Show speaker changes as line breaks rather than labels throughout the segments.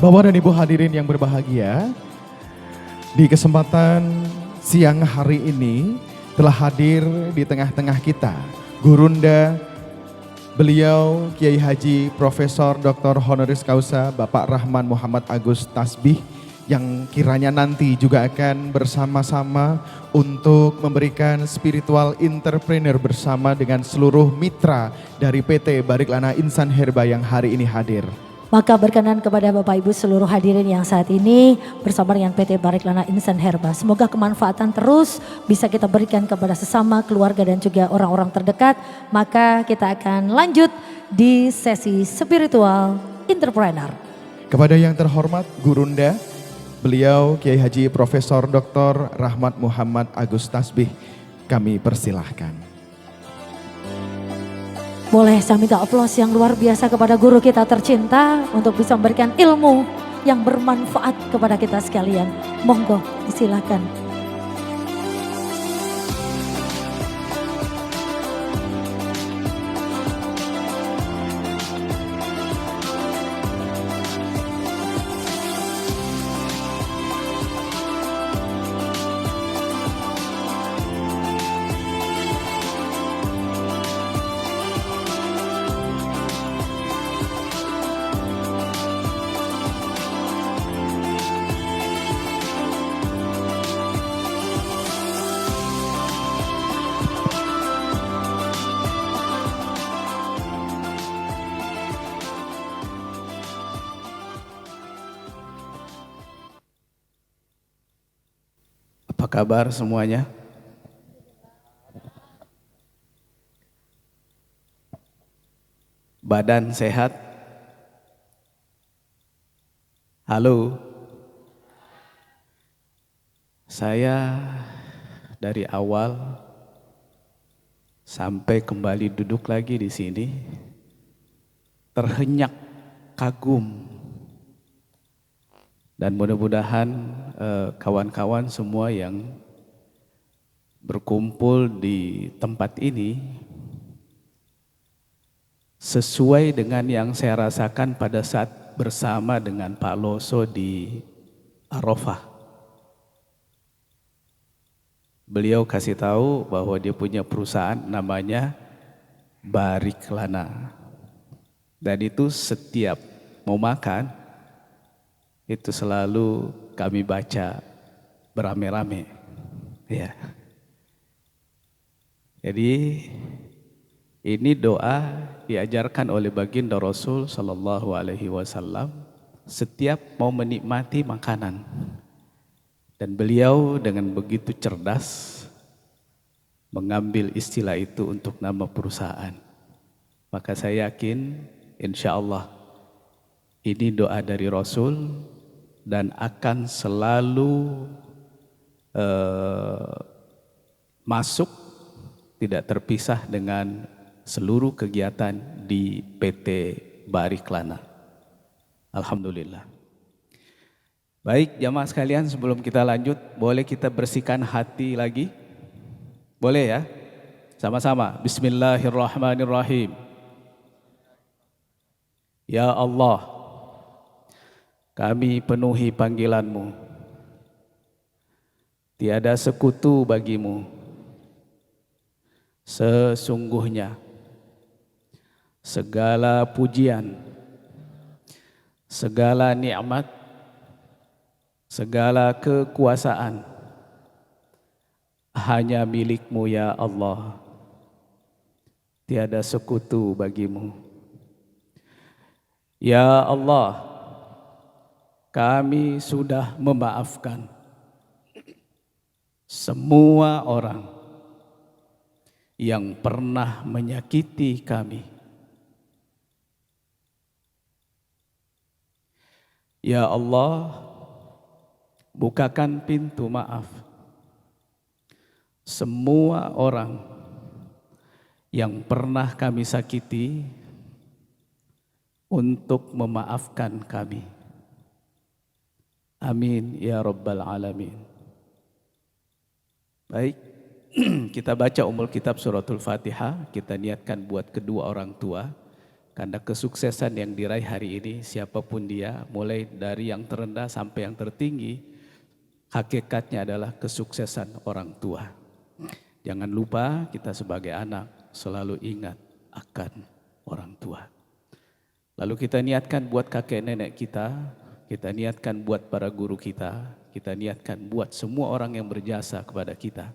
Bapak dan Ibu hadirin yang berbahagia, di kesempatan siang hari ini telah hadir di tengah-tengah kita Gurunda beliau Kiai Haji Profesor Dr. Honoris Causa Bapak Rahman Muhammad Agus Tasbih, yang kiranya nanti juga akan bersama-sama untuk memberikan spiritual entrepreneur bersama dengan seluruh mitra dari PT Bariklana Insan Herba yang hari ini hadir.
Maka berkenan kepada Bapak Ibu seluruh hadirin yang saat ini bersama dengan PT Bariklana Insan Herba. Semoga kemanfaatan terus bisa kita berikan kepada sesama, keluarga dan juga orang-orang terdekat. Maka kita akan lanjut di sesi spiritual entrepreneur.
Kepada yang terhormat Gurunda, beliau Kiai Haji Profesor Dr. Rahmat Muhammad Agus Tasbih, kami persilahkan.
Boleh saya minta aplaus yang luar biasa kepada guru kita tercinta untuk bisa memberikan ilmu yang bermanfaat kepada kita sekalian. Monggo, disilakan.
Apa kabar semuanya? Badan sehat? Halo? Saya dari awal sampai kembali duduk lagi di sini terhenyak kagum. Dan mudah-mudahan kawan-kawan semua yang berkumpul di tempat ini sesuai dengan yang saya rasakan pada saat bersama dengan Pak Loso di Arafah. Beliau kasih tahu bahwa dia punya perusahaan namanya Bariklana. Dan itu setiap mau makan itu selalu kami baca beramai-ramai, ya. Jadi ini doa diajarkan oleh baginda Rasul Sallallahu Alaihi Wasallam setiap mau menikmati makanan, dan beliau dengan begitu cerdas mengambil istilah itu untuk nama perusahaan. Maka saya yakin, insya Allah ini doa dari Rasul dan akan selalu masuk, tidak terpisah dengan seluruh kegiatan di PT Bariklana. Alhamdulillah. Baik jamaah sekalian, sebelum kita lanjut, boleh kita bersihkan hati lagi? Boleh ya? Sama-sama. Bismillahirrahmanirrahim. Ya Allah, kami penuhi panggilan-Mu. Tiada sekutu bagi-Mu. Sesungguhnya segala pujian, segala nikmat, segala kekuasaan hanya milik-Mu ya Allah. Tiada sekutu bagi-Mu. Ya Allah, kami sudah memaafkan semua orang yang pernah menyakiti kami. Ya Allah, bukakan pintu maaf semua orang yang pernah kami sakiti untuk memaafkan kami. Amin ya Rabbal Alamin. Baik, kita baca Ummul Kitab Suratul Fatihah. Kita niatkan buat kedua orang tua Karena kesuksesan yang diraih hari ini, siapapun dia, mulai dari yang terendah sampai yang tertinggi, hakikatnya adalah kesuksesan orang tua. Jangan lupa kita sebagai anak selalu ingat akan orang tua. Lalu kita niatkan buat kakek nenek kita niatkan buat para guru kita niatkan buat semua orang yang berjasa kepada kita.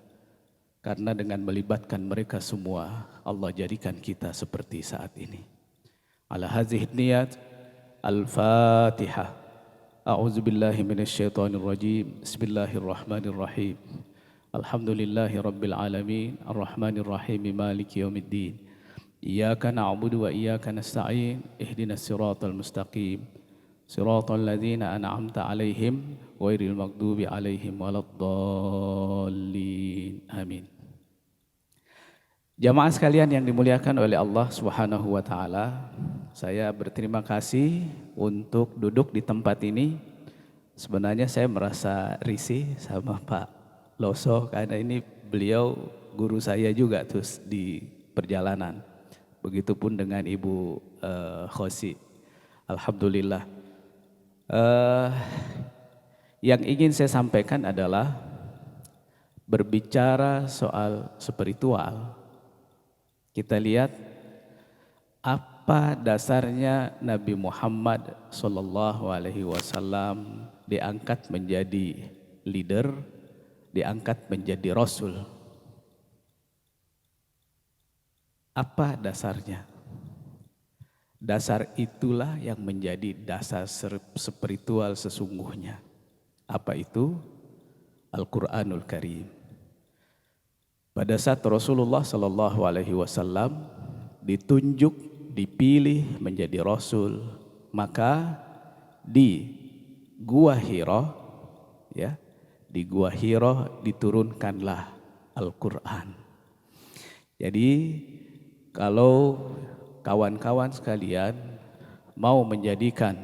Karena dengan melibatkan mereka semua, Allah jadikan kita seperti saat ini. Ala hadhihi niyat, Al-Fatihah. A'udzu billahi minasyaitonir rajim. Bismillahirrahmanirrahim. Alhamdulillahi rabbil alamin, arrahmanir rahim, maliki yaumiddin. Iyyaka na'budu wa iyyaka nasta'in. Ihdinas siratal mustaqim. Siratal ladzina an'amta 'alaihim ghairil maghdubi 'alaihim waladdallin. Amin. Jamaah sekalian yang dimuliakan oleh Allah Subhanahu wa taala, saya berterima kasih untuk duduk di tempat ini. Sebenarnya saya merasa risih sama Pak Loso karena ini beliau guru saya juga terus di perjalanan. Begitupun dengan Ibu Khosi. Alhamdulillah. Yang ingin saya sampaikan adalah berbicara soal spiritual. Kita lihat apa dasarnya Nabi Muhammad SAW diangkat menjadi leader, diangkat menjadi rasul. Apa dasarnya? Dasar itulah yang menjadi dasar spiritual sesungguhnya. Apa itu? Al-Quranul Karim. Pada saat Rasulullah SAW ditunjuk, dipilih menjadi Rasul, maka di Gua Hira, ya, di Gua Hira diturunkanlah Al-Quran. Jadi kalau kawan-kawan sekalian mau menjadikan,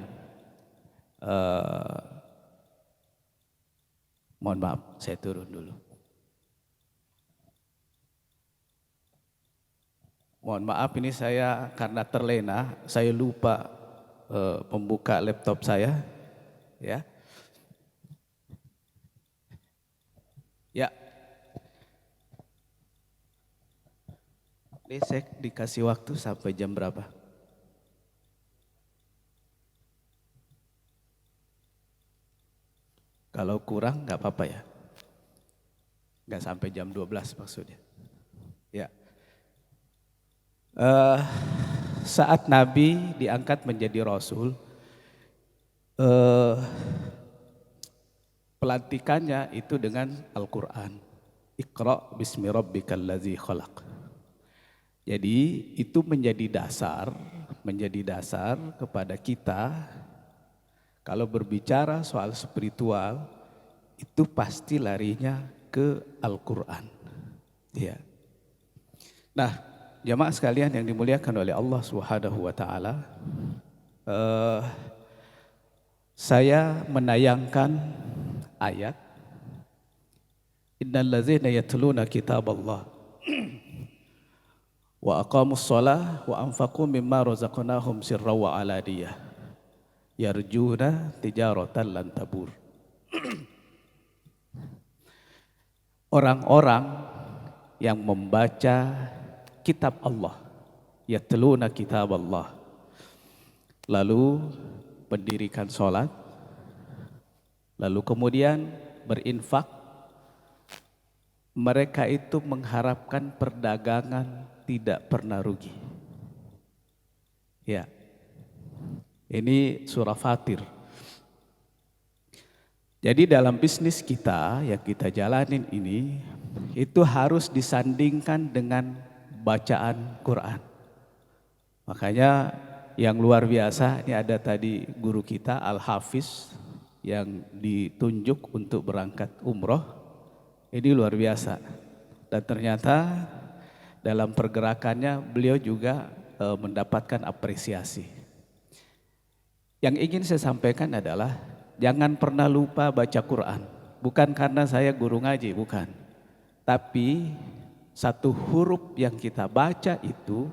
mohon maaf, saya turun dulu. Mohon maaf ini saya karena terlena, saya lupa membuka laptop saya, ya. Ya. Ini saya dikasih waktu sampai jam berapa? Kalau kurang nggak apa-apa ya. Nggak sampai jam 12 maksudnya. Ya. Saat Nabi diangkat menjadi Rasul, pelantikannya itu dengan Al-Quran. Iqra bismi rabbikal ladzi khalaq. Jadi itu menjadi dasar kepada kita kalau berbicara soal spiritual itu pasti larinya ke Al-Quran. Ya. Nah, jamaah sekalian yang dimuliakan oleh Allah Subhanahu wa taala, saya menayangkan ayat Innal ladzina yatluna kitaballah wa aqamus shalah wa anfaqu mimma razaqnahum sirran wa alaniyah yarjuna tijaratan lan tabur. Orang-orang yang membaca kitab Allah, yatluna kitab Allah, lalu mendirikan sholat, lalu kemudian berinfak, mereka itu mengharapkan perdagangan tidak pernah rugi. Ya, ini surah Fatir. Jadi dalam bisnis kita yang kita jalanin ini, itu harus disandingkan dengan bacaan Quran. Makanya yang luar biasa, ini ada tadi guru kita Al-Hafiz yang ditunjuk untuk berangkat umroh. Ini luar biasa. Dan ternyata dalam pergerakannya beliau juga mendapatkan apresiasi. Yang ingin saya sampaikan adalah jangan pernah lupa baca Quran. Bukan karena saya guru ngaji, bukan. Tapi satu huruf yang kita baca itu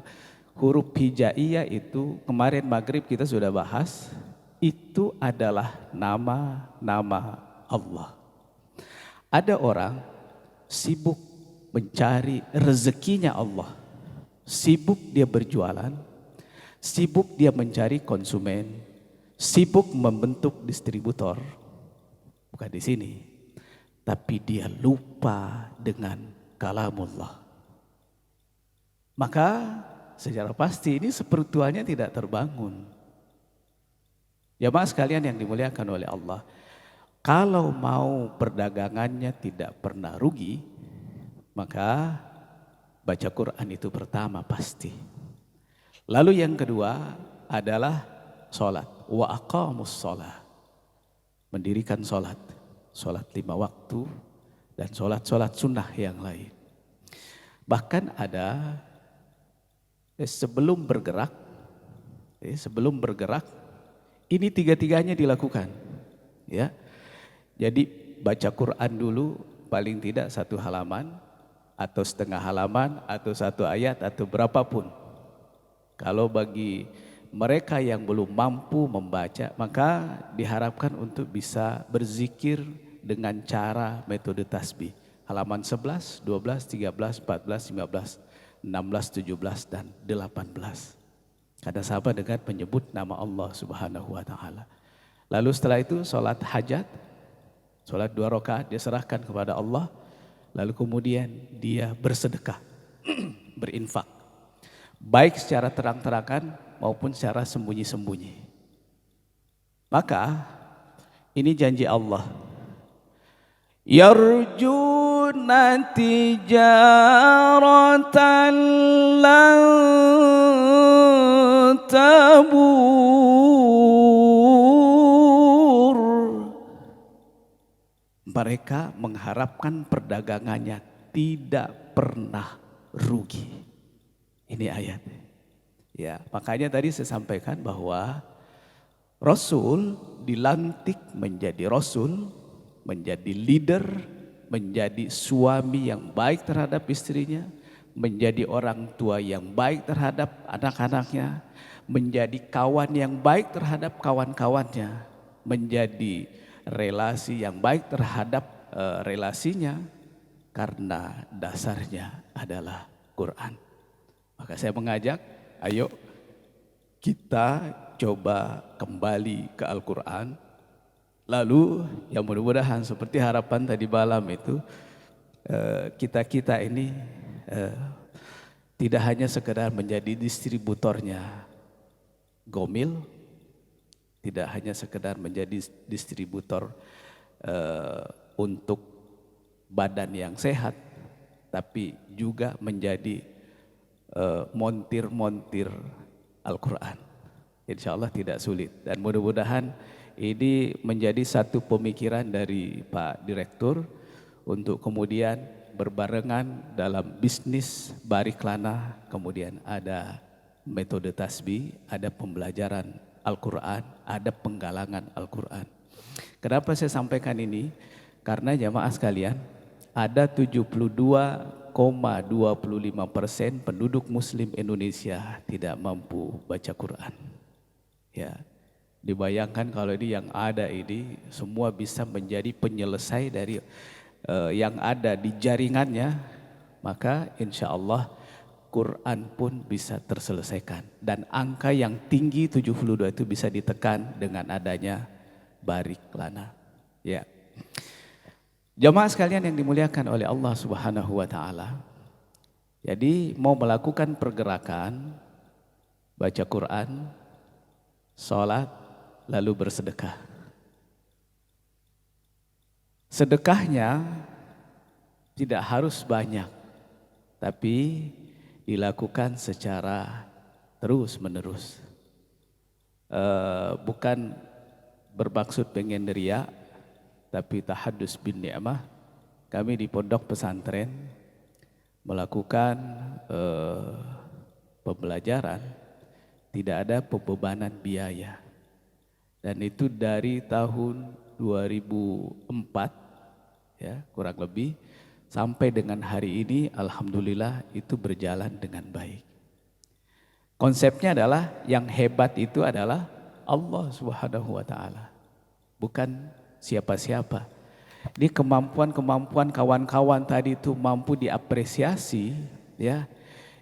huruf hijaiyah itu kemarin maghrib kita sudah bahas, itu adalah nama-nama Allah. Ada orang sibuk mencari rezekinya Allah, sibuk dia berjualan, sibuk dia mencari konsumen, sibuk membentuk distributor. Bukan di sini, tapi dia lupa dengan kalamullah. Maka secara pasti ini spiritualnya tidak terbangun. Jamaah sekalian yang dimuliakan oleh Allah, kalau mau perdagangannya tidak pernah rugi, maka baca Quran itu pertama pasti. Lalu yang kedua adalah sholat. Wa aqamus sholat. Mendirikan sholat. Sholat 5 waktu dan sholat sunnah yang lain. Bahkan ada sebelum bergerak, ini tiga-tiganya dilakukan. Ya, jadi baca Quran dulu paling tidak 1 halaman atau setengah halaman atau 1 ayat atau berapapun. Kalau bagi mereka yang belum mampu membaca, maka diharapkan untuk bisa berzikir dengan cara metode tasbih. Halaman 11, 12, 13, 14, 15, 16, 17 dan 18. Karena sama dengan menyebut nama Allah Subhanahu wa taala. Lalu setelah itu sholat hajat, sholat 2 rakaat dia serahkan kepada Allah. Lalu kemudian dia bersedekah, berinfak. Baik secara terang-terangan maupun secara sembunyi-sembunyi. Maka ini janji Allah. Yarjuna tijaratan lan tabur. Mereka mengharapkan perdagangannya tidak pernah rugi. Ini ayat. Ya, makanya tadi saya sampaikan bahwa Rasul dilantik menjadi Rasul, menjadi leader, menjadi suami yang baik terhadap istrinya, menjadi orang tua yang baik terhadap anak-anaknya, menjadi kawan yang baik terhadap kawan-kawannya, menjadi relasi yang baik terhadap relasinya, karena dasarnya adalah Quran. Maka saya mengajak, ayo kita coba kembali ke Al-Quran. Lalu yang mudah-mudahan seperti harapan tadi malam itu, kita ini tidak hanya sekedar menjadi distributornya Gomil, tidak hanya sekedar menjadi distributor untuk badan yang sehat, tapi juga menjadi montir-montir Al-Quran. Insya Allah tidak sulit, dan mudah-mudahan ini menjadi satu pemikiran dari Pak Direktur untuk kemudian berbarengan dalam bisnis Bariklana, kemudian ada metode tasbih, ada pembelajaran Al-Quran, ada penggalangan Al-Quran. Kenapa saya sampaikan ini? Karena jamaah sekalian, ada 72,25% penduduk Muslim Indonesia tidak mampu baca Quran. Ya, dibayangkan kalau ini yang ada ini semua bisa menjadi penyelesai dari yang ada di jaringannya, maka insya Allah Quran pun bisa terselesaikan. Dan angka yang tinggi 72 itu bisa ditekan dengan adanya Bariklana. Ya. Jamaah sekalian yang dimuliakan oleh Allah Subhanahu wa taala. Jadi mau melakukan pergerakan baca Quran, sholat, lalu bersedekah. Sedekahnya tidak harus banyak, tapi dilakukan secara terus menerus. Bukan bermaksud pengen ria, tapi tahadus bin ni'mah. Kami di pondok pesantren melakukan pembelajaran, tidak ada pembebanan biaya. Dan itu dari tahun 2004 ya, kurang lebih sampai dengan hari ini alhamdulillah itu berjalan dengan baik. Konsepnya adalah yang hebat itu adalah Allah Subhanahu wa taala. Bukan siapa-siapa. Di kemampuan-kemampuan kawan-kawan tadi itu mampu diapresiasi, ya.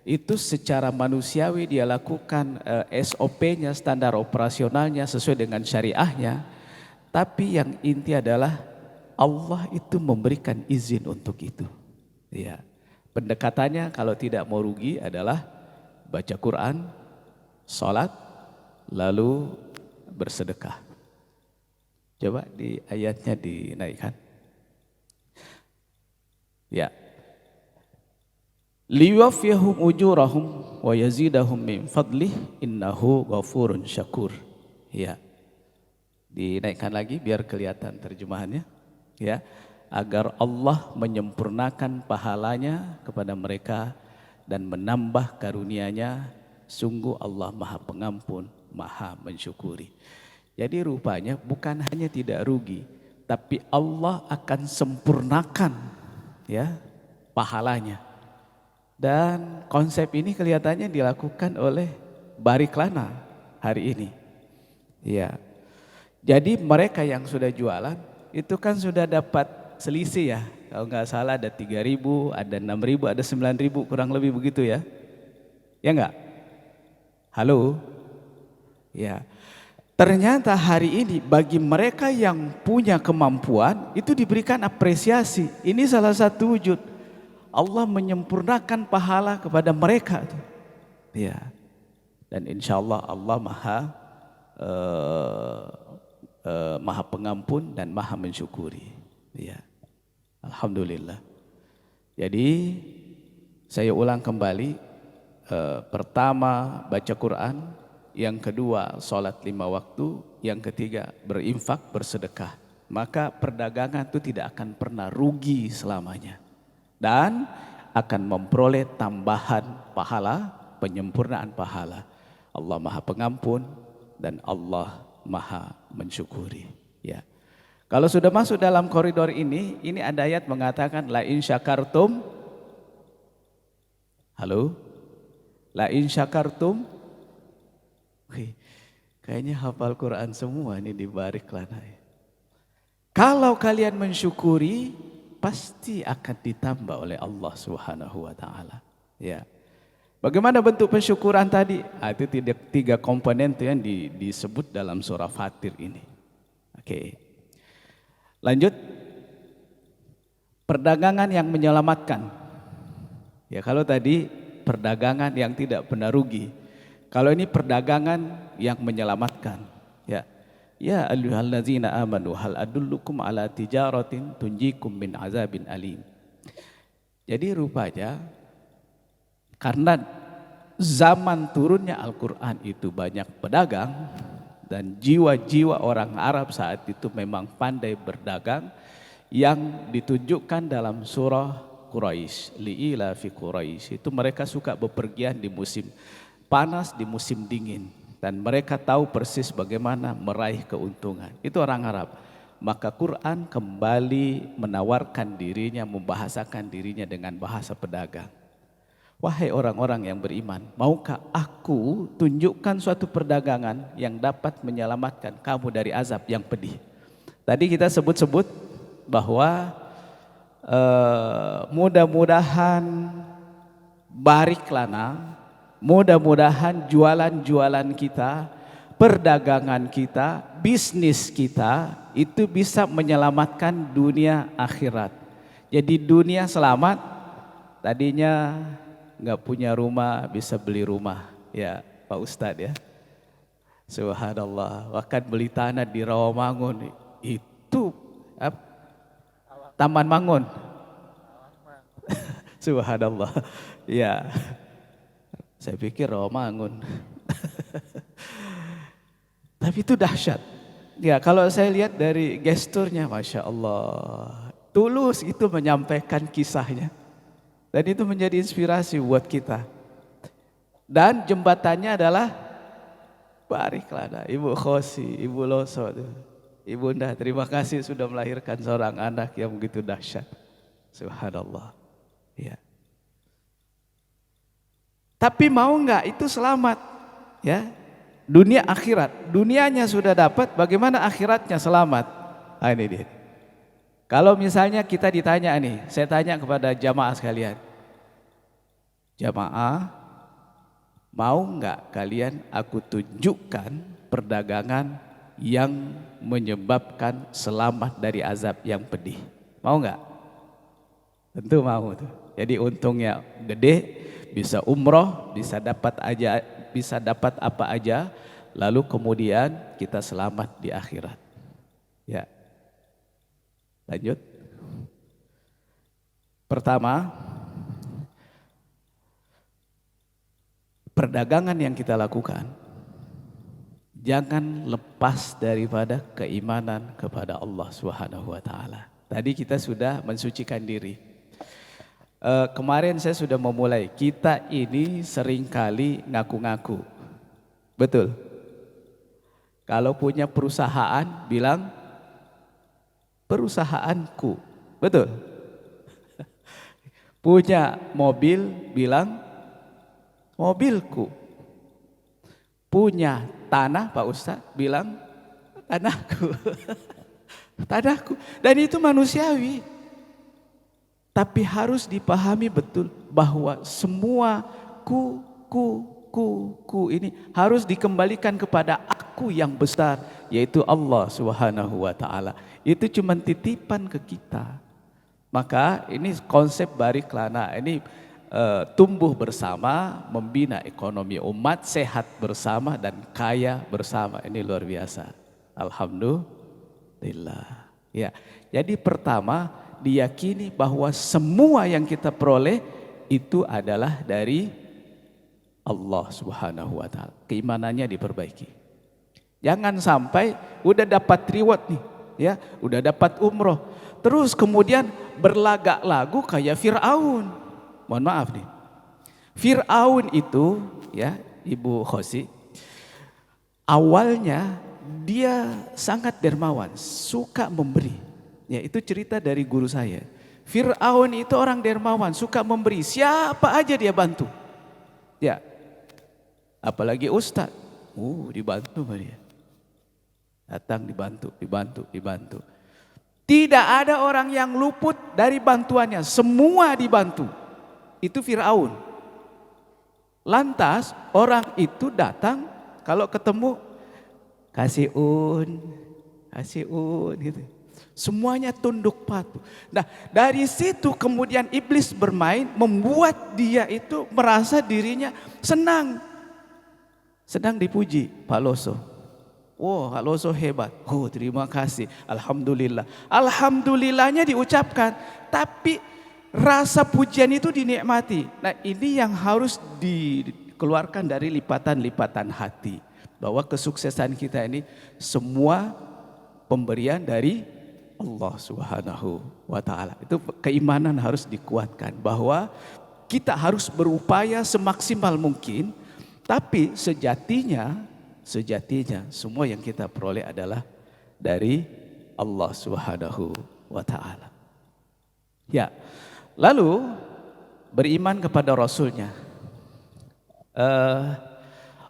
Itu secara manusiawi dia lakukan SOP-nya, standar operasionalnya sesuai dengan syariahnya. Tapi yang inti adalah Allah itu memberikan izin untuk itu. Ya. Pendekatannya kalau tidak mau rugi adalah baca Quran, sholat, lalu bersedekah. Coba di ayatnya dinaikkan. Ya. Liwafiyahum ujurahum wa yazidahum min fadlih innahu ghafurun syakur. Ya. Dinaikkan lagi biar kelihatan terjemahannya. Ya. Agar Allah menyempurnakan pahalanya kepada mereka dan menambah karunia-Nya, sungguh Allah Maha Pengampun, Maha Mensyukuri. Jadi rupanya bukan hanya tidak rugi, tapi Allah akan sempurnakan ya pahalanya. Dan konsep ini kelihatannya dilakukan oleh Bariklana hari ini. Ya. Jadi mereka yang sudah jualan itu kan sudah dapat selisih ya. Kalau nggak salah ada 3.000, ada 6.000, ada 9.000 kurang lebih begitu ya. Ya enggak? Halo? Ya. Ternyata hari ini bagi mereka yang punya kemampuan itu diberikan apresiasi. Ini salah satu wujud Allah menyempurnakan pahala kepada mereka. Ya. Dan insya Allah Allah Maha Pengampun dan Maha Mensyukuri. Ya. Alhamdulillah. Jadi saya ulang kembali, pertama baca Quran, yang kedua sholat 5 waktu, yang ketiga berinfak, bersedekah. Maka perdagangan itu tidak akan pernah rugi selamanya. Dan akan memperoleh tambahan pahala, penyempurnaan pahala. Allah Maha Pengampun dan Allah Maha Mensyukuri. Ya. Kalau sudah masuk dalam koridor ini ada ayat mengatakan la in syakartum. Halo? La in syakartum. Kayaknya hafal Quran semua ini di Bariklana. Kalau kalian mensyukuri, pasti akan ditambah oleh Allah Subhanahu wa taala. Ya. Bagaimana bentuk pensyukuran tadi? Itu tiga komponen itu yang disebut dalam surah Fatir ini. Oke. Lanjut. Perdagangan yang menyelamatkan. Ya, kalau tadi perdagangan yang tidak pernah rugi. Kalau ini perdagangan yang menyelamatkan. Ya. Ya ayyuhallazina amanu hal adullukum ala tijaratin tunjikum min azabin alim. Jadi rupanya karena zaman turunnya Al-Quran itu banyak pedagang dan jiwa-jiwa orang Arab saat itu memang pandai berdagang, yang ditunjukkan dalam surah Quraisy, li'ila fi Quraisy, itu mereka suka bepergian di musim panas, di musim dingin, dan mereka tahu persis bagaimana meraih keuntungan. Itu orang Arab. Maka Quran kembali menawarkan dirinya, membahasakan dirinya dengan bahasa pedagang. Wahai orang-orang yang beriman, maukah aku tunjukkan suatu perdagangan yang dapat menyelamatkan kamu dari azab yang pedih? Tadi kita sebut-sebut bahwa mudah-mudahan Bariklana, mudah-mudahan jualan-jualan kita, perdagangan kita, bisnis kita itu bisa menyelamatkan dunia akhirat. Jadi dunia selamat, tadinya nggak punya rumah bisa beli rumah, ya Pak Ustadz ya. Subhanallah, bahkan beli tanah di Rawamangun itu Taman Mangun. Subhanallah, ya. Saya pikir Rawamangun. Tapi itu dahsyat. Ya kalau saya lihat dari gesturnya, Masya Allah, tulus itu menyampaikan kisahnya. Dan itu menjadi inspirasi buat kita. Dan jembatannya adalah Bariklana, Ibu Khosi, Ibu Loso. Ibunda, terima kasih sudah melahirkan seorang anak yang begitu dahsyat. Subhanallah. Ya. Tapi mau nggak itu selamat? Ya, dunia akhirat. Dunianya sudah dapat, bagaimana akhiratnya selamat? Nah, ini dia. Kalau misalnya kita ditanya nih, saya tanya kepada jamaah sekalian. Jamaah, mau nggak kalian aku tunjukkan perdagangan yang menyebabkan selamat dari azab yang pedih? Mau nggak? Tentu mau tuh. Jadi untungnya gede, bisa umroh, bisa dapat apa aja, lalu kemudian kita selamat di akhirat. Ya. Lanjut. Pertama, perdagangan yang kita lakukan jangan lepas daripada keimanan kepada Allah Subhanahu wa taala. Tadi kita sudah mensucikan diri. Kemarin saya sudah memulai, kita ini seringkali ngaku-ngaku. Betul? Kalau punya perusahaan bilang perusahaanku. Betul? Punya mobil bilang mobilku. Punya tanah Pak Ustadz bilang tanahku. Tanahku. Dan itu manusiawi. Tapi harus dipahami betul bahwa semua ku ini harus dikembalikan kepada aku yang besar, yaitu Allah Subhanahu wa taala. Itu cuma titipan ke kita. Maka ini konsep Bariklana ini tumbuh bersama, membina ekonomi umat, sehat bersama dan kaya bersama. Ini luar biasa. Alhamdulillah. Ya. Jadi pertama, diyakini bahwa semua yang kita peroleh itu adalah dari Allah Subhanahu wa taala. Keimanannya diperbaiki. Jangan sampai udah dapat reward nih, ya, udah dapat umroh, terus kemudian berlagak lagu kayak Fir'aun. Mohon maaf nih. Fir'aun itu, ya, Ibu Khosi, awalnya dia sangat dermawan, suka memberi. Ya, itu cerita dari guru saya. Fir'aun itu orang dermawan, suka memberi. Siapa aja dia bantu. Ya, apalagi ustadz. Dibantu sama dia. Datang dibantu. Tidak ada orang yang luput dari bantuannya. Semua dibantu. Itu Fir'aun. Lantas orang itu datang, kalau ketemu, kasih gitu. Semuanya tunduk patuh. Nah, dari situ kemudian iblis bermain, membuat dia itu merasa dirinya senang. Sedang dipuji Pak Loso. Pak Loso hebat. Terima kasih. Alhamdulillah. Alhamdulillahnya diucapkan. Tapi rasa pujian itu dinikmati. Nah, ini yang harus dikeluarkan dari lipatan-lipatan hati. Bahwa kesuksesan kita ini semua pemberian dari Allah Subhanahu wa taala. Itu keimanan harus dikuatkan bahwa kita harus berupaya semaksimal mungkin, tapi sejatinya semua yang kita peroleh adalah dari Allah Subhanahu wa taala. Ya. Lalu beriman kepada Rasulnya.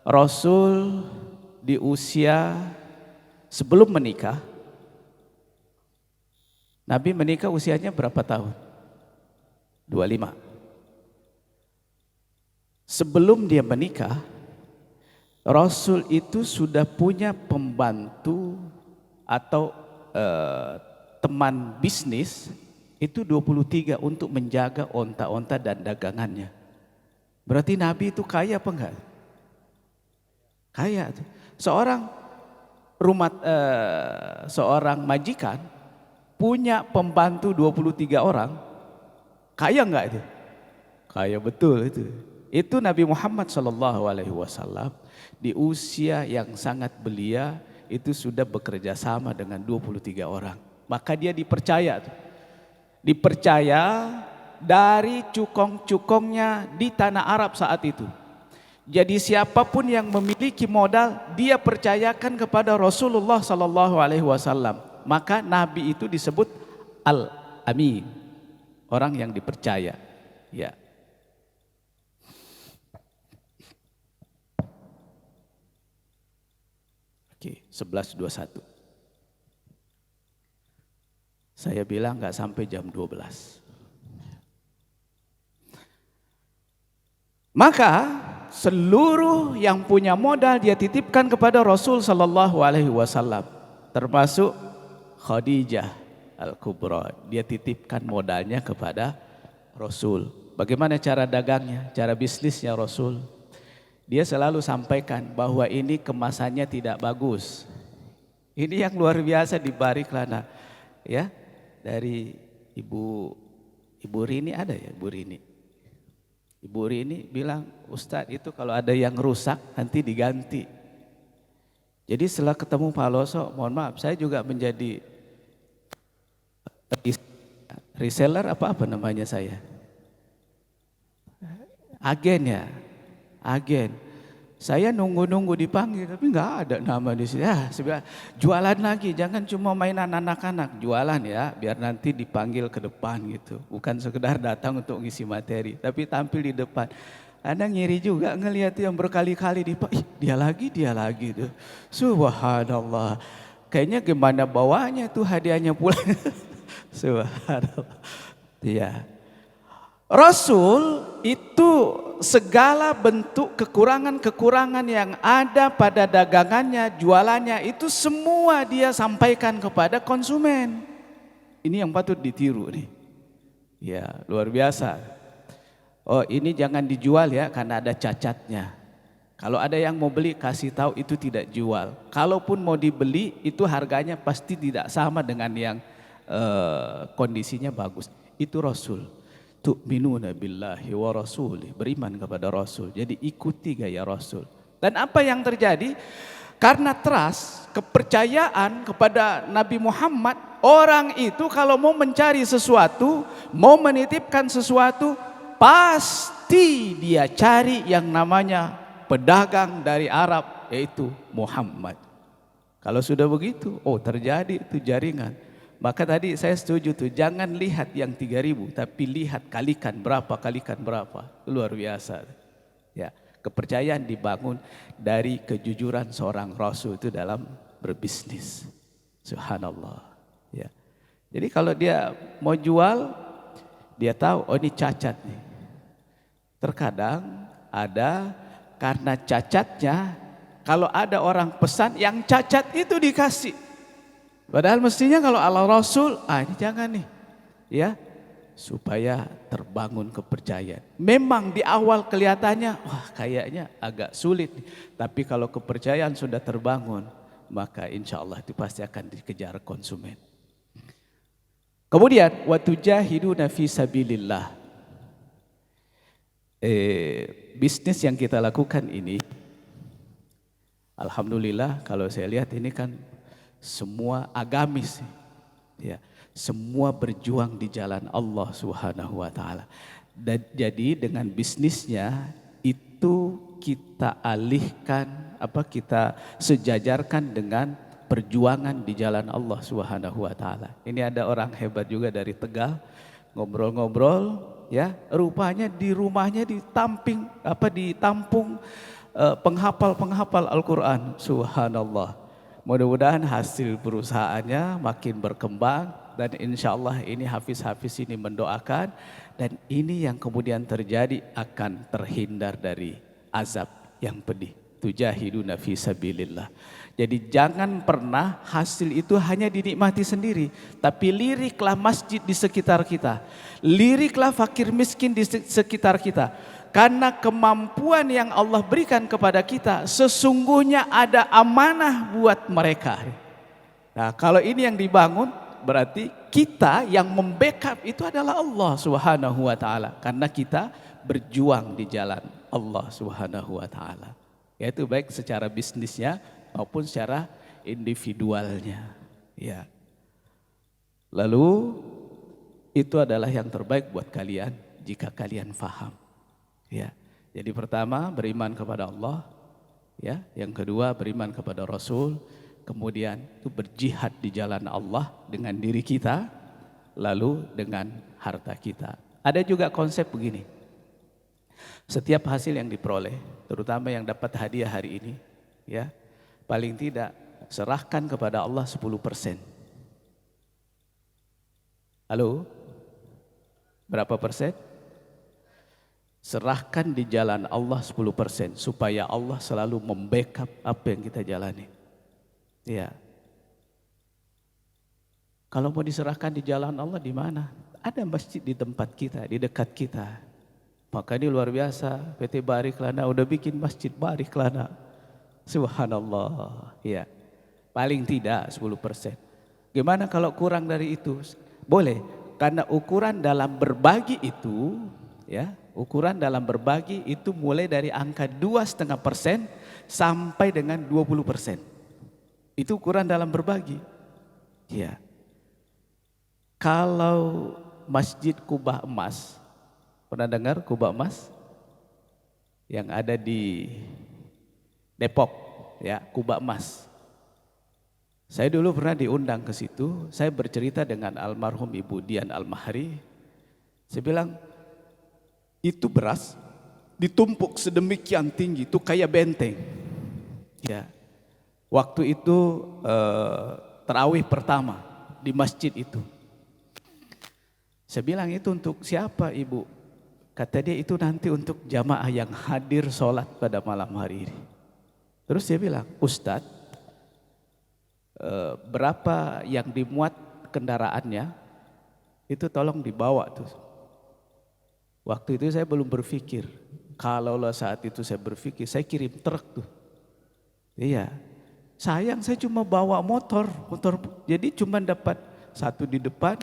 Rasul di usia sebelum menikah, Nabi menikah usianya berapa tahun? 25. Sebelum dia menikah, Rasul itu sudah punya pembantu atau teman bisnis itu 23 untuk menjaga onta-onta dan dagangannya. Berarti Nabi itu kaya apa enggak? Kaya. Seorang majikan punya pembantu 23 orang, kaya enggak itu? Kaya betul itu. Itu Nabi Muhammad SAW di usia yang sangat belia itu sudah bekerja sama dengan 23 orang. Maka dia dipercaya. Dipercaya dari cukong-cukongnya di tanah Arab saat itu. Jadi siapapun yang memiliki modal, dia percayakan kepada Rasulullah SAW. Maka Nabi itu disebut Al-Amin, orang yang dipercaya. Ya. Oke, 11.21. Saya bilang nggak sampai jam 12. Maka seluruh yang punya modal dia titipkan kepada Rasul Sallallahu Alaihi Wasallam, termasuk Khadijah Al-Kubra. Dia titipkan modalnya kepada Rasul. Bagaimana cara dagangnya, cara bisnisnya Rasul? Dia selalu sampaikan bahwa ini kemasannya tidak bagus. Ini yang luar biasa di Bariklana, ya, dari Ibu Rini ada ya, Ibu Rini. Ibu Rini bilang, Ustadz itu kalau ada yang rusak nanti diganti. Jadi setelah ketemu Pak Loso, mohon maaf saya juga menjadi reseller apa namanya saya? Agen ya, agen. Saya nunggu-nunggu dipanggil tapi nggak ada nama di sini. Jualan lagi, jangan cuma mainan anak-anak, jualan ya, biar nanti dipanggil ke depan gitu. Bukan sekedar datang untuk ngisi materi, tapi tampil di depan. Anda ngiri juga ngelihat yang berkali-kali dia lagi tuh. Subhanallah. Kayaknya gimana bawanya tuh hadiahnya pulang. Subhanallah. Iya. Rasul itu segala bentuk kekurangan-kekurangan yang ada pada dagangannya, jualannya itu semua dia sampaikan kepada konsumen. Ini yang patut ditiru nih. Ya, luar biasa. Oh, ini jangan dijual ya karena ada cacatnya. Kalau ada yang mau beli kasih tahu itu tidak jual. Kalaupun mau dibeli itu harganya pasti tidak sama dengan yang kondisinya bagus. Itu Rasul. Tu'minuna billahi wa rasulih, beriman kepada Rasul. Jadi ikuti gaya Rasul. Dan apa yang terjadi? Karena trust, kepercayaan kepada Nabi Muhammad, orang itu kalau mau mencari sesuatu, mau menitipkan sesuatu, pasti dia cari yang namanya pedagang dari Arab, yaitu Muhammad. Kalau sudah begitu, oh terjadi itu jaringan. Maka tadi saya setuju tuh, jangan lihat yang 3.000, tapi lihat kalikan berapa. Luar biasa. Ya, kepercayaan dibangun dari kejujuran seorang Rasul itu dalam berbisnis. Subhanallah. Ya. Jadi kalau dia mau jual, dia tahu, oh ini cacat nih. Terkadang ada karena cacatnya, kalau ada orang pesan yang cacat itu dikasih. Padahal mestinya kalau Allah Rasul, ini jangan nih, ya, supaya terbangun kepercayaan. Memang di awal kelihatannya, wah kayaknya agak sulit, tapi kalau kepercayaan sudah terbangun, maka insya Allah itu pasti akan dikejar konsumen. Kemudian, watujahiduna fi sabilillah. Bisnis yang kita lakukan ini, alhamdulillah kalau saya lihat ini kan semua agamis, ya, semua berjuang di jalan Allah Subhanahu wa taala. Dan jadi dengan bisnisnya itu kita alihkan, kita sejajarkan dengan perjuangan di jalan Allah Subhanahu wa taala. Ini ada orang hebat juga dari Tegal, ngobrol-ngobrol, ya, rupanya di rumahnya ditampung penghafal Al-Qur'an. Subhanallah. Mudah-mudahan hasil perusahaannya makin berkembang dan insya Allah ini hafiz-hafiz ini mendoakan dan ini yang kemudian terjadi akan terhindar dari azab yang pedih. Tujahiduna fi sabilillah. Jadi jangan pernah hasil itu hanya dinikmati sendiri, tapi liriklah masjid di sekitar kita, liriklah fakir miskin di sekitar kita. Karena kemampuan yang Allah berikan kepada kita sesungguhnya ada amanah buat mereka. Nah, kalau ini yang dibangun berarti kita yang membackup itu adalah Allah Subhanahu wa taala karena kita berjuang di jalan Allah Subhanahu wa taala. Yaitu baik secara bisnisnya maupun secara individualnya, ya. Lalu itu adalah yang terbaik buat kalian jika kalian faham. Ya, jadi pertama beriman kepada Allah, ya. Yang kedua beriman kepada Rasul, kemudian itu berjihad di jalan Allah dengan diri kita, lalu dengan harta kita. Ada juga konsep begini, setiap hasil yang diperoleh, terutama yang dapat hadiah hari ini, ya, paling tidak serahkan kepada Allah 10%. Halo? Berapa persen? Serahkan di jalan Allah 10% supaya Allah selalu membackup apa yang kita jalani. Ya. Kalau mau diserahkan di jalan Allah di mana? Ada masjid di tempat kita, di dekat kita. Maka ini luar biasa, PT Bariklana udah bikin masjid Bariklana. Subhanallah. Ya. Paling tidak 10%. Gimana kalau kurang dari itu? Boleh, karena ukuran dalam berbagi itu, ya, ukuran dalam berbagi itu mulai dari angka 2,5% sampai dengan 20%. Itu ukuran dalam berbagi. Ya. Kalau Masjid Kubah Emas, pernah dengar Kubah Emas? Yang ada di Depok, ya, Kubah Emas. Saya dulu pernah diundang ke situ, saya bercerita dengan almarhum Ibu Dian Al-Mahri. Saya bilang, itu beras ditumpuk sedemikian tinggi, itu kayak benteng. Ya. Waktu itu tarawih pertama di masjid itu. Saya bilang, itu untuk siapa Ibu? Kata dia, itu nanti untuk jamaah yang hadir sholat pada malam hari ini. Terus dia bilang, Ustadz, berapa yang dimuat kendaraannya, itu tolong dibawa tuh. Waktu itu saya belum berpikir, kalau saat itu saya berpikir, saya kirim truk tuh. Iya, sayang saya cuma bawa motor, jadi cuma dapat 1 di depan,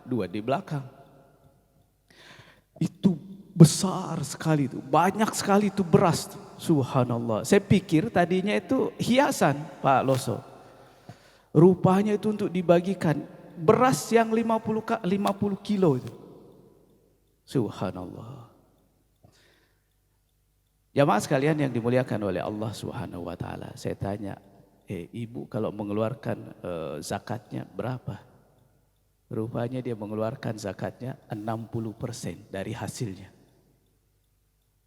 2 di belakang. Itu besar sekali tuh, banyak sekali itu beras tuh. Subhanallah. Saya pikir tadinya itu hiasan Pak Loso. Rupanya itu untuk dibagikan beras yang 50 kilo itu. Subhanallah. Jamaah sekalian yang dimuliakan oleh Allah Subhanahu wa taala. Saya tanya, Ibu kalau mengeluarkan zakatnya berapa? Rupanya dia mengeluarkan zakatnya 60% dari hasilnya.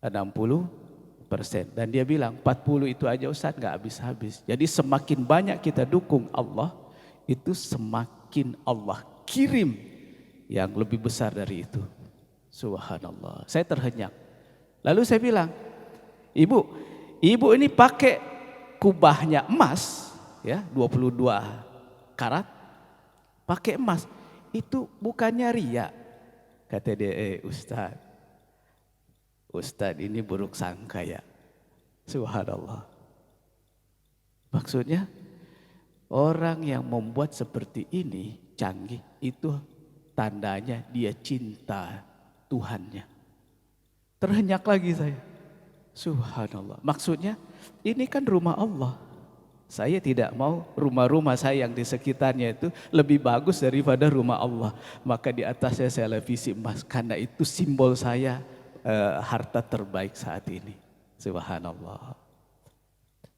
60%. Dan dia bilang 40 itu aja Ustaz gak habis-habis. Jadi semakin banyak kita dukung Allah, itu semakin Allah kirim yang lebih besar dari itu. Subhanallah. Saya terhenyak. Lalu saya bilang, Ibu ini pakai kubahnya emas, ya 22 karat, pakai emas. Itu bukannya riya. Kata dia, Ustadz ini buruk sangka ya. Subhanallah. Maksudnya orang yang membuat seperti ini canggih, itu tandanya dia cinta Tuhannya. Terhenyak lagi saya. Subhanallah. Maksudnya ini kan rumah Allah. Saya tidak mau rumah-rumah saya yang di sekitarnya itu lebih bagus daripada rumah Allah. Maka di atasnya saya levisi emas. Karena itu simbol saya, harta terbaik saat ini. Subhanallah.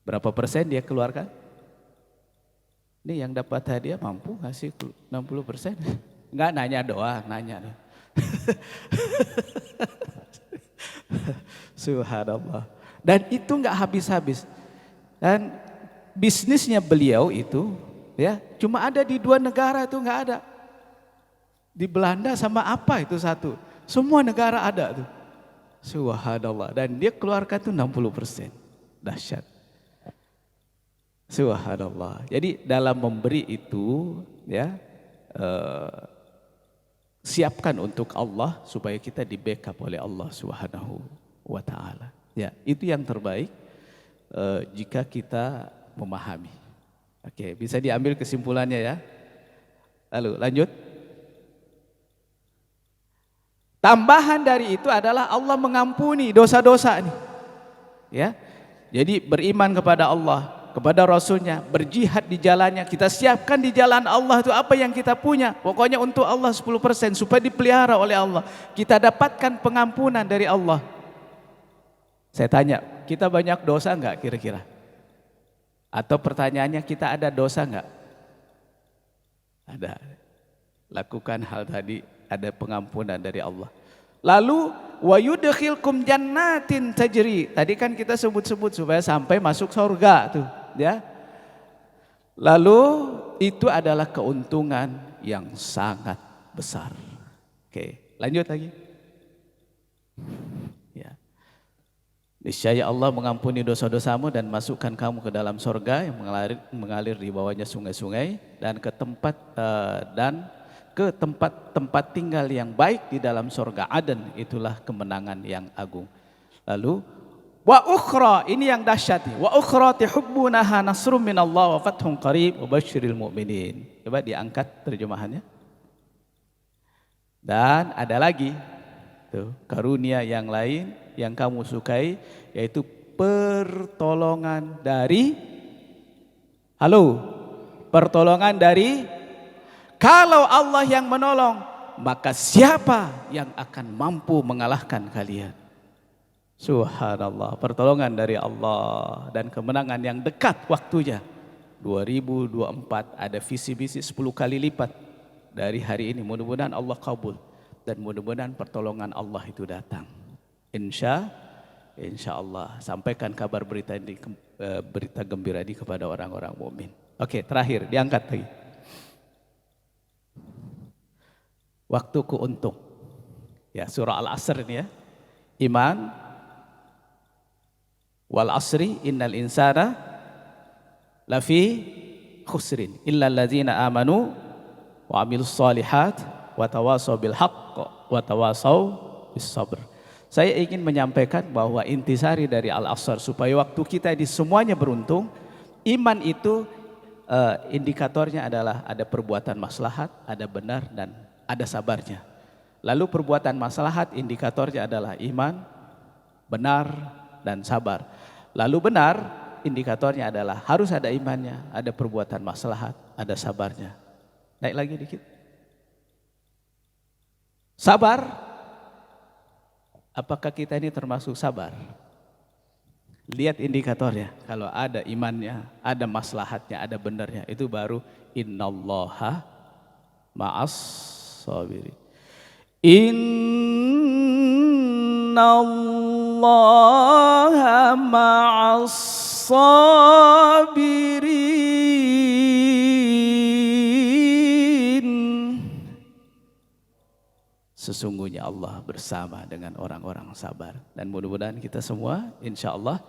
Berapa persen dia keluarkan? Ini yang dapat hadiah mampu ngasih 60%? Enggak, nanya doang, nanya. Subhanallah. Dan itu enggak habis-habis. Dan bisnisnya beliau itu ya cuma ada di 2 negara, itu enggak ada. Di Belanda sama apa itu satu. Semua negara ada tuh. Subhanallah. Dan dia keluarkan tuh 60%. Dahsyat. Subhanallah. Jadi dalam memberi itu ya siapkan untuk Allah supaya kita di backup oleh Allah Subhanahu wa taala. Ya, itu yang terbaik jika kita memahami. Oke, bisa diambil kesimpulannya ya. Lalu lanjut. Tambahan dari itu adalah Allah mengampuni dosa-dosa nih. Ya. Jadi beriman kepada Allah, kepada Rasulnya, berjihad di jalannya, kita siapkan di jalan Allah itu apa yang kita punya. Pokoknya untuk Allah 10% supaya dipelihara oleh Allah. Kita dapatkan pengampunan dari Allah. Saya tanya, kita banyak dosa enggak kira-kira? Atau pertanyaannya, kita ada dosa enggak? Ada. Lakukan hal tadi, ada pengampunan dari Allah. Lalu wa yudkhilkum jannatin tajri. Tadi kan kita sebut-sebut supaya sampai masuk surga tuh, ya. Lalu itu adalah keuntungan yang sangat besar. Oke, lanjut lagi. Ya. Niscaya Allah mengampuni dosa-dosamu dan masukkan kamu ke dalam sorga yang mengalir di bawahnya sungai-sungai dan ke tempat tinggal yang baik di dalam sorga Aden, itulah kemenangan yang agung. Lalu wa ukhra, ini yang dahsyat, wa ukhra tuhibbunaha nasrum minallah wa fathun qarib wa basyiril mu'minin. Coba diangkat terjemahannya. Dan ada lagi tuh, karunia yang lain yang kamu sukai, yaitu pertolongan dari kalau Allah yang menolong, maka siapa yang akan mampu mengalahkan kalian? Subhanallah, pertolongan dari Allah dan kemenangan yang dekat waktunya. 2024 ada visi-visi 10 kali lipat dari hari ini. Mudah-mudahan Allah kabul dan mudah-mudahan pertolongan Allah itu datang. Insya Allah, sampaikan kabar berita gembira ini kepada orang-orang mukmin. Oke, terakhir diangkat lagi. Waktuku untung. Ya, surah Al-Asr ini ya. Iman wal asri innal insana lafi khusrin illal ladzina amanu wa amilus solihat wa tawasaw bil haqq wa tawasaw bis sabr. Saya ingin menyampaikan bahwa intisari dari Al-Asr supaya waktu kita ini semuanya beruntung. Iman itu indikatornya adalah ada perbuatan maslahat, ada benar dan ada sabarnya. Lalu perbuatan maslahat indikatornya adalah iman, benar dan sabar. Lalu benar indikatornya adalah harus ada imannya, ada perbuatan maslahat, ada sabarnya. Naik lagi dikit. Sabar, apakah kita ini termasuk sabar? Lihat indikatornya, kalau ada imannya, ada maslahatnya, ada benarnya, itu baru innallaha ma'as sabirin. Innallaha ma'as sabirin. Sesungguhnya Allah bersama dengan orang-orang sabar. Dan mudah-mudahan kita semua insya Allah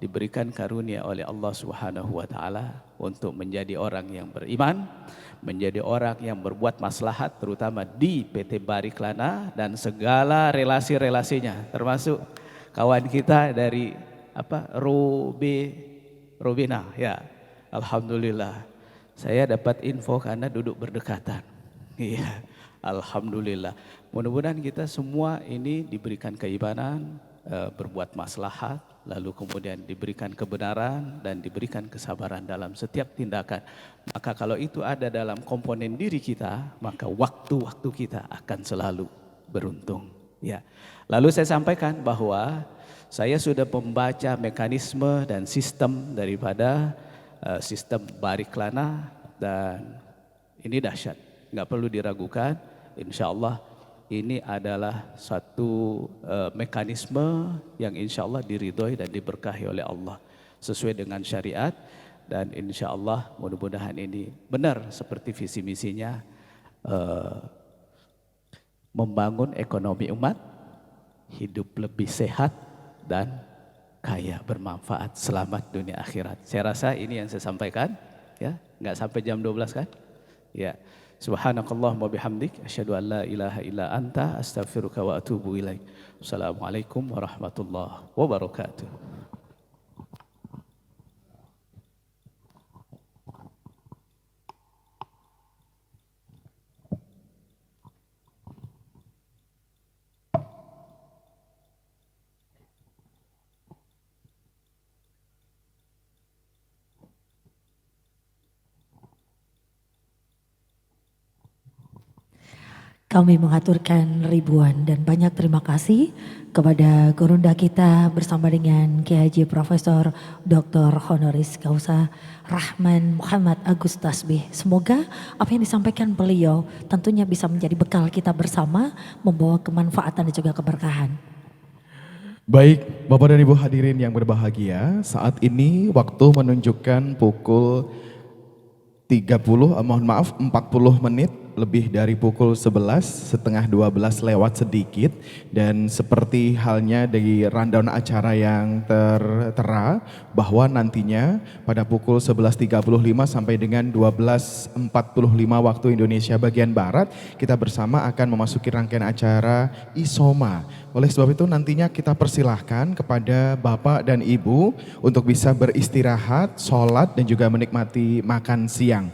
diberikan karunia oleh Allah Subhanahu wa Ta'ala untuk menjadi orang yang beriman, menjadi orang yang berbuat maslahat, terutama di PT Bariklana dan segala relasi-relasinya, termasuk kawan kita dari Robina ya. Alhamdulillah saya dapat info karena duduk berdekatan. Iya, alhamdulillah. Mudah-mudahan kita semua ini diberikan keimanan, berbuat maslahat, lalu kemudian diberikan kebenaran dan diberikan kesabaran dalam setiap tindakan. Maka kalau itu ada dalam komponen diri kita, maka waktu-waktu kita akan selalu beruntung. Ya. Lalu saya sampaikan bahwa saya sudah membaca mekanisme dan sistem daripada sistem Bariklana dan ini dahsyat, nggak perlu diragukan. Insya Allah ini adalah satu mekanisme yang insya Allah diridhoi dan diberkahi oleh Allah sesuai dengan syariat, dan insya Allah mudah-mudahan ini benar seperti visi misinya, membangun ekonomi umat, hidup lebih sehat dan kaya, bermanfaat, selamat dunia akhirat. Saya rasa ini yang saya sampaikan, ya, nggak sampai jam 12 kan? Ya. Subhanakallahumma bihamdik asyhadu an la ilaha illa anta astaghfiruka wa atubu ilaik. Assalamualaikum warahmatullahi wabarakatuh.
Kami mengaturkan ribuan dan banyak terima kasih kepada gurunda kita bersama dengan Kiai Haji Profesor Dr. Honoris Causa Rahman Muhammad Agus Tasbih. Semoga apa yang disampaikan beliau tentunya bisa menjadi bekal kita bersama, membawa kemanfaatan dan juga keberkahan.
Baik, Bapak dan Ibu hadirin yang berbahagia, saat ini waktu menunjukkan pukul mohon maaf 40 menit lebih dari pukul 11, setengah 12 lewat sedikit. Dan seperti halnya di rundown acara yang tertera bahwa nantinya pada pukul 11.35 sampai dengan 12.45 waktu Indonesia bagian Barat, kita bersama akan memasuki rangkaian acara Isoma. Oleh sebab itu nantinya kita persilahkan kepada Bapak dan Ibu untuk bisa beristirahat, sholat dan juga menikmati makan siang.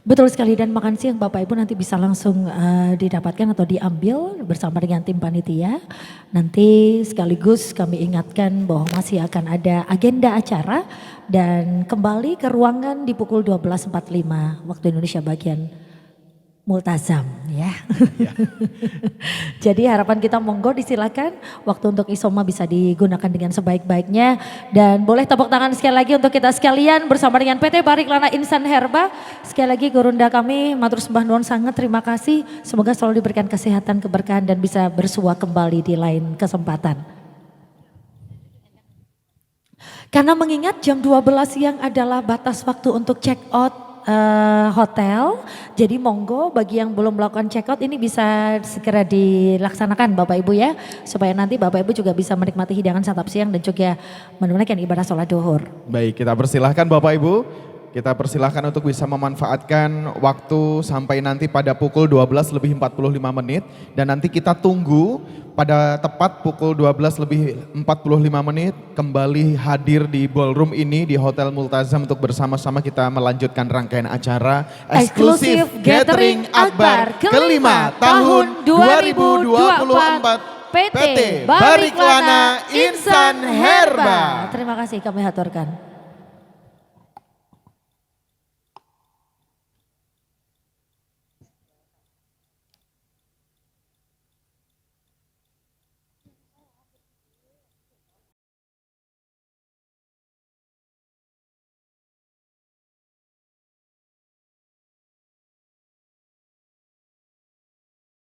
Betul sekali, dan makan siang Bapak Ibu nanti bisa langsung didapatkan atau diambil bersama dengan tim panitia. Nanti sekaligus kami ingatkan bahwa masih akan ada agenda acara dan kembali ke ruangan di pukul 12.45 waktu Indonesia bagian Multazam ya. Jadi harapan kita monggo disilakan, waktu untuk Isoma bisa digunakan dengan sebaik-baiknya. Dan boleh tepuk tangan sekali lagi untuk kita sekalian bersama dengan PT Bariklana Insan Herba. Sekali lagi Gurunda kami matur sembah nuwun sangat, terima kasih. Semoga selalu diberikan kesehatan, keberkahan dan bisa bersua kembali di lain kesempatan. Karena mengingat jam 12 siang adalah batas waktu untuk check out hotel, jadi monggo bagi yang belum melakukan check out ini bisa segera dilaksanakan Bapak Ibu ya, supaya nanti Bapak Ibu juga bisa menikmati hidangan santap siang dan juga menunaikan ibadah sholat duhur.
Baik, kita persilahkan Bapak Ibu, kita persilahkan untuk bisa memanfaatkan waktu sampai nanti pada pukul 12.45 dan nanti kita tunggu pada tepat pukul 12.45 kembali hadir di ballroom ini di Hotel Multazam untuk bersama-sama kita melanjutkan rangkaian acara eksklusif Gathering Akbar kelima tahun 2024 PT Bariklana Insan Herba.
Terima kasih kami haturkan.